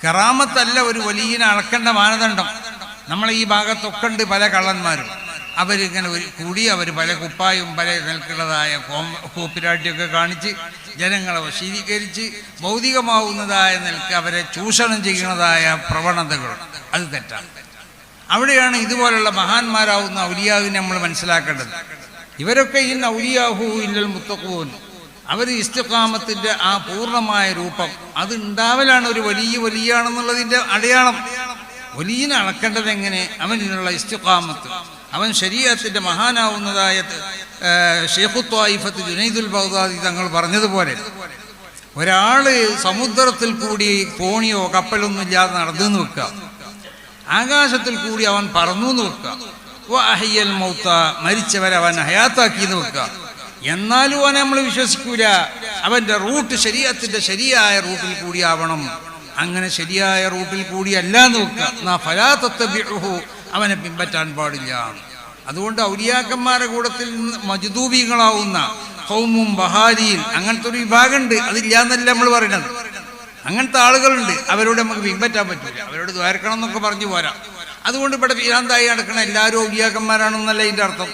കറാമത്തല്ല ഒരു വലിയനെ അളക്കേണ്ട മാനദണ്ഡം. നമ്മളെ ഈ ഭാഗത്തൊക്കെ ഉണ്ട് പല കള്ളന്മാരും. അവരിങ്ങനെ കൂടി അവർ പല കുപ്പായും പല നിലക്കുള്ളതായ കോപ്പിരാട്ടിയൊക്കെ കാണിച്ച് ജനങ്ങളെ വശീകരിച്ച് ഭൗതികമാവുന്നതായ നിലക്ക് അവരെ ചൂഷണം ചെയ്യുന്നതായ പ്രവണതകൾ, അത് തെറ്റാണ്. അവിടെയാണ് ഇതുപോലുള്ള മഹാന്മാരാവുന്ന ഔലിയാവിനെ നമ്മൾ മനസ്സിലാക്കേണ്ടത്. ഇവരൊക്കെ ഇന്ന് ഔലിയാഹു ഇല്ലൽ മുത്തഖൂൻ, അവർ ഇസ്തിഖാമത്തിൻ്റെ ആ പൂർണ്ണമായ രൂപം അത് ഉണ്ടാവലാണ് ഒരു വലിയാണെന്നുള്ളതിൻ്റെ അടയാളം. വലിയനെ അളക്കേണ്ടത് എങ്ങനെ? അവനുള്ള ഇസ്തിഖാമത്ത്, അവൻ ശരീഅത്തിൻ്റെ മഹാനാവുന്നതായ ഷെയ്ഖു ത്വായിഫത്ത് ജുനൈദുൽ ബഗ്ദാദി തങ്ങൾ പറഞ്ഞതുപോലെ ഒരാൾ സമുദ്രത്തിൽ കൂടി തോണിയോ കപ്പലൊന്നും ഇല്ലാതെ നടന്നു വെക്കുക, ആകാശത്തിൽ കൂടി അവൻ പറന്നു എന്ന് വെക്കുക, വഅഹ്യൽ മൗത മരിച്ചവരെ അവൻ ഹയാത്താക്കിന്ന് വെക്കുക. എന്നാലും അവനെ നമ്മൾ വിശ്വസിക്കൂല. അവൻ്റെ റൂട്ട് ശരീഅത്തിൻ്റെ ശരിയായ റൂട്ടിൽ കൂടി ആവണം. അങ്ങനെ ശരിയായ റൂട്ടിൽ കൂടി അല്ലാന്ന് വെക്കുക, ഫലാ തത്തബിഉഹു, അവനെ പിൻപറ്റാൻ പാടില്ല. അതുകൊണ്ട് ഔലിയാക്കന്മാരുടെ കൂട്ടത്തിൽ മജ്ദൂബികളാവുന്ന ഖൗമും ബഹാരിയിൽ അങ്ങനത്തെ ഒരു വിഭാഗമുണ്ട്. അതില്ലാന്നല്ല നമ്മൾ പറയുന്നത്. അങ്ങനത്തെ ആളുകളുണ്ട്, അവരോട് നമുക്ക് പിൻപറ്റാൻ പറ്റില്ല. അവരോട് ദ്വാരക്കണം എന്നൊക്കെ പറഞ്ഞു പോരാ. അതുകൊണ്ട് ഇവിടെ ഭീരാന്തായി നടക്കണ എല്ലാവരും ഔലിയാക്കന്മാരാണെന്നല്ല ഇതിൻ്റെ അർത്ഥം.